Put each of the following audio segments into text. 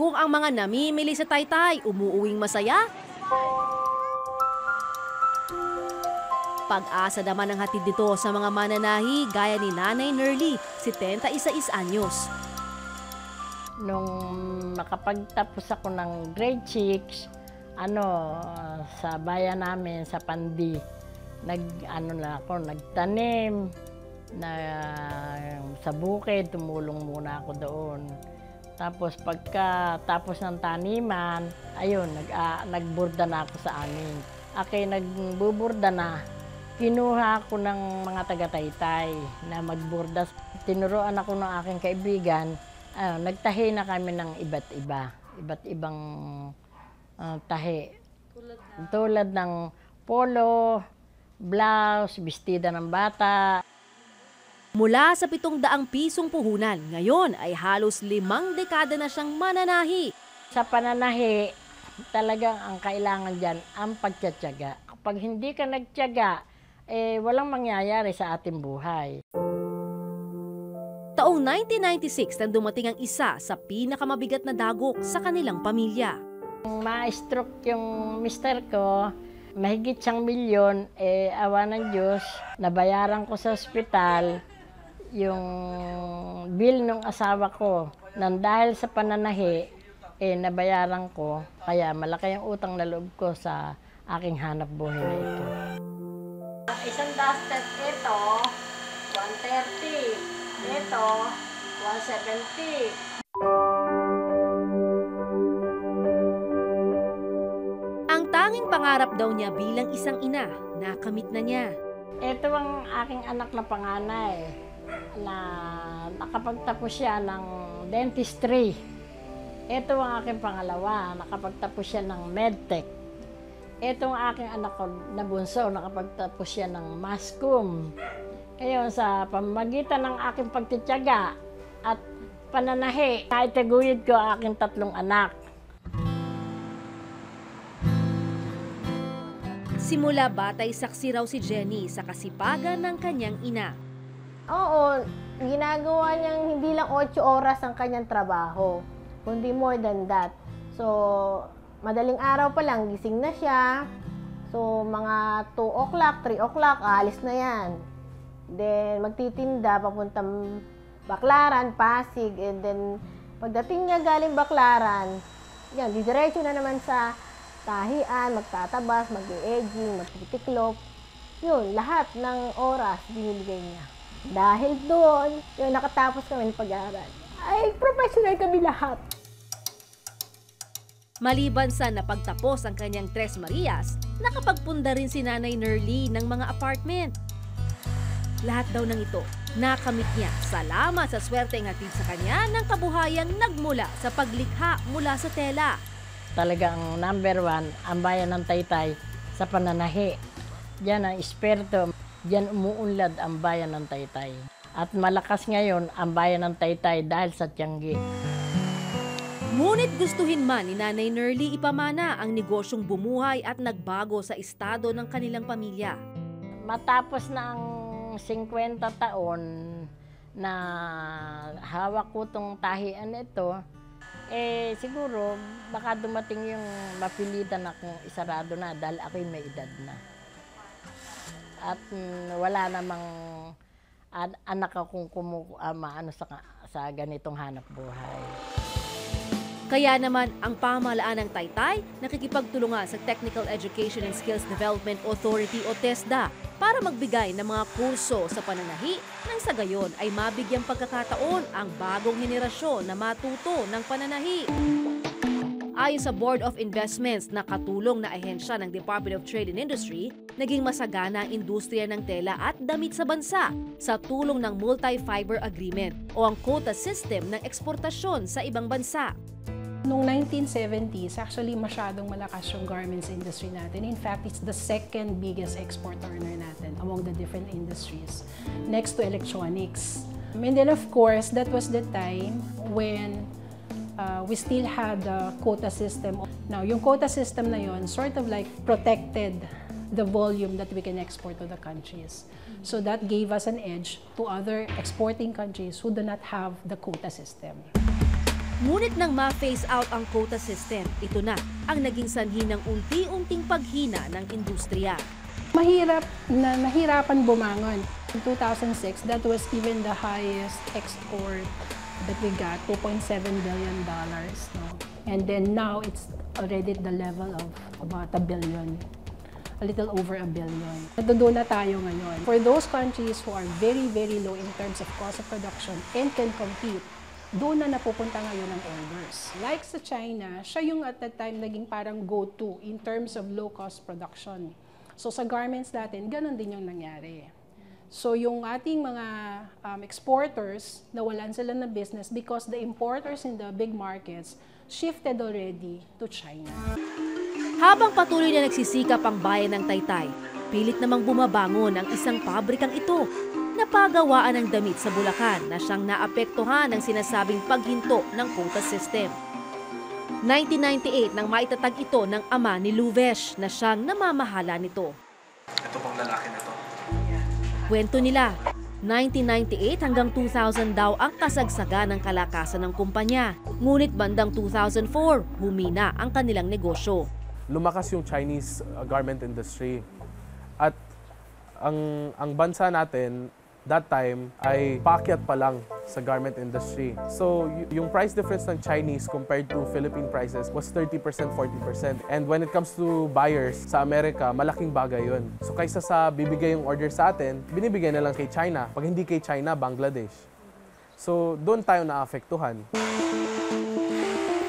Kung ang mga namimili sa Taytay umuuwing masaya, pag-asa naman ang hatid dito sa mga mananahi gaya ni Nanay Nerly, 76 anyos. Nung makapagtapos ako ng grade 6, sa bayan namin, sa Pandi, nagtanim sa bukid, tumulong muna ako doon. Tapos pagkatapos ng taniman, ayun, nagburda na ako sa amin. Nagbuburda na, kinuha ako ng mga taga-Taytay na magburda. Tinuruan ako ng aking kaibigan, nagtahi na kami ng iba't ibang tahi. Tulad ng polo, blouse, bestida ng bata. Mula sa 700 pisong puhunan, ngayon ay halos 5 dekada na siyang mananahi. Sa pananahi, talagang ang kailangan dyan ang pagtiyatyaga. Kapag hindi ka nagtiyaga, walang mangyayari sa ating buhay. Taong 1996 nang dumating ang isa sa pinakamabigat na dagok sa kanilang pamilya. Ma-stroke yung mister ko, mahigit 1 milyon, awa ng Diyos, nabayaran ko sa ospital yung bill ng asawa ko. Nang dahil sa pananahi, nabayaran ko, kaya malaki yung utang na loob ko sa aking hanap buhay na ito. Isang dusted ito, 130. Ito, 170. Ang tanging pangarap daw niya bilang isang ina, nakamit na niya. Ito ang aking anak na panganay na nakapagtapos siya ng dentistry. Ito ang aking pangalawa, nakapagtapos siya ng medtech. Ito ang aking anak na bunso, nakapagtapos siya ng mascom. Ngayon, sa pamamagitan ng aking pagtitiyaga at pananahi, naitaguyod ko ang aking 3 anak. Simula batay saksi raw si Jenny sa kasipagan ng kanyang ina. Oo, ginagawa niyang hindi lang 8 oras ang kanyang trabaho, kundi more than that. So, madaling araw pa lang, gising na siya. So, mga 2 o'clock, 3 o'clock, aalis na yan. Then, magtitinda, papuntang Baclaran, Pasig. And then, pagdating niya galing Baclaran, yan, didiretso na naman sa tahian, magtatabas, mag-e-edging, magtitiklop. Yun, lahat ng oras binibigay niya. Dahil doon, yung nakatapos kami ng pag-aaral, ay professional kami lahat. Maliban sa napagtapos ang kanyang Tres Marias, nakapagpunda rin si Nanay Nerly ng mga apartment. Lahat daw ng ito, nakamit niya salamat sa swerteng hatid sa kanya ng kabuhayang nagmula sa paglikha mula sa tela. Talagang number 1, ang bayan ng Taytay sa pananahi. Diyan ang esperto, diyan umuunlad ang bayan ng Taytay. At malakas ngayon ang bayan ng Taytay dahil sa Tiangge. Ngunit gustuhin man ni Nanay Nerly ipamana ang negosyong bumuhay at nagbago sa estado ng kanilang pamilya. Matapos na ang 50 taon na hawak ko itong tahian ito, siguro baka dumating yung mapilitan akong isarado na dahil ako'y may edad na. At wala namang anak akong sa ganitong hanap buhay. Kaya naman ang pamahalaan ng Taytay nakikipagtulungan sa Technical Education and Skills Development Authority o TESDA para magbigay ng mga kurso sa pananahi nang sa gayon ay mabigyang pagkakataon ang bagong henerasyon na matuto ng pananahi. Ayon sa Board of Investments na katulong na ahensya ng Department of Trade and Industry, naging masagana ang industriya ng tela at damit sa bansa sa tulong ng Multi-Fiber Agreement o ang quota system ng eksportasyon sa ibang bansa. Noong 1970s, actually masyadong malakas yung garments industry natin. In fact, it's the second biggest export earner natin among the different industries, next to electronics. And then of course, that was the time when we still had the quota system. Now, yung quota system na yun sort of like protected the volume that we can export to the countries. So that gave us an edge to other exporting countries who do not have the quota system. Ngunit nang ma-phase out ang quota system, ito na ang naging sanhi ng unti-unting paghina ng industriya. Nahirapan bumangon. In 2006, that was even the highest export that we got, $2.7 billion. No? And then now, it's already at the level of about $1 billion. A little over $1 billion. Doon na tayo ngayon. For those countries who are very, very low in terms of cost of production and can compete, doon na napupunta ngayon ang orders. Like sa China, siya yung at that time naging parang go-to in terms of low-cost production. So sa garments natin, ganun din yung nangyari. So yung ating mga exporters, nawalan sila ng business because the importers in the big markets shifted already to China. Habang patuloy na nagsisikap ang bayan ng Taytay, pilit namang bumabangon ang isang pabrikang ito na pagawaan ng damit sa Bulacan na siyang naapektuhan ng sinasabing paghinto ng quota system. 1998 nang maitatag ito ng ama ni Luvesh na siyang namamahala nito. Ito pong lalaki na to. Kwento nila, 1998 hanggang 2000 daw ang kasagsagan ng kalakasan ng kumpanya. Ngunit bandang 2004, humina ang kanilang negosyo. Lumakas yung Chinese garment industry. At ang bansa natin, that time, ay paakyat pa lang sa garment industry. So, yung price difference ng Chinese compared to Philippine prices was 30%, 40%. And when it comes to buyers sa Amerika, malaking bagay yun. So, kaysa sa bibigay yung order sa atin, binibigay na lang kay China. Pag hindi kay China, Bangladesh. So, doon tayo naapektuhan.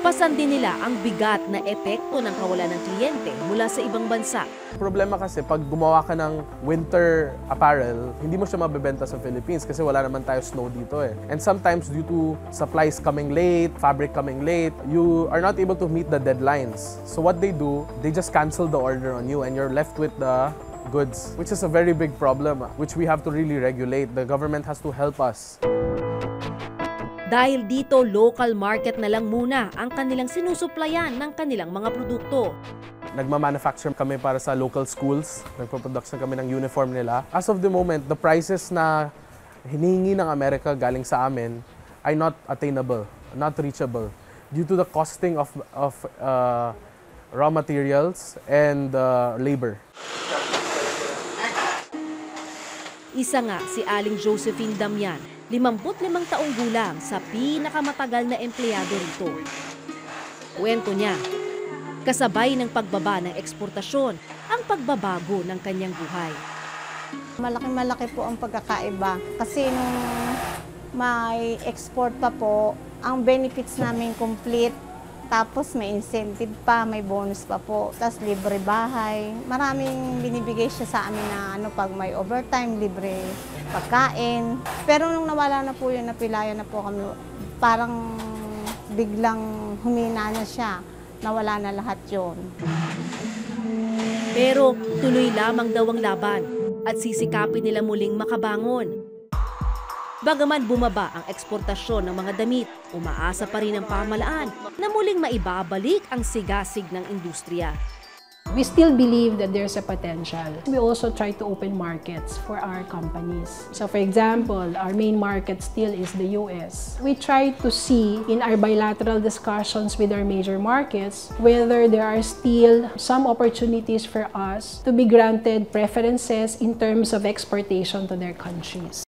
Pasan din nila ang bigat na epekto ng kawalan ng kliyente mula sa ibang bansa. Problema kasi pag gumawa ka ng winter apparel, hindi mo siya mabebenta sa Philippines kasi wala naman tayo snow dito eh. And sometimes due to supplies coming late, fabric coming late, you are not able to meet the deadlines. So what they do, they just cancel the order on you and you're left with the goods, which is a very big problem, which we have to really regulate. The government has to help us. Dahil dito, local market na lang muna ang kanilang sinusuplayan ng kanilang mga produkto. Nagmamanufacture kami para sa local schools. Nagpo-production kami ng uniform nila. As of the moment, the prices na hinihingi ng Amerika galing sa amin ay not attainable, not reachable due to the costing of raw materials and labor. Isa nga si Aling Josephine Damian, 55 taong gulang sa pinakamatagal na empleyado rito. Kwento niya, kasabay ng pagbaba ng eksportasyon ang pagbabago ng kanyang buhay. Malaki-malaki po ang pagkakaiba kasi nung may export pa po, ang benefits namin complete, tapos may incentive pa, may bonus pa po, tapos libre bahay. Maraming binibigay siya sa amin na pag may overtime, libre pagkain. Pero nung nawala na po yun, napilayan na po kami, parang biglang humina na siya, nawala na lahat yun. Pero tuloy lamang daw ang laban at sisikapin nila muling makabangon. Bagaman bumaba ang eksportasyon ng mga damit, umaasa pa rin ang pamahalaan na muling maibabalik ang sigasig ng industriya. We still believe that there's a potential. We also try to open markets for our companies. So for example, our main market still is the US. We try to see in our bilateral discussions with our major markets whether there are still some opportunities for us to be granted preferences in terms of exportation to their countries.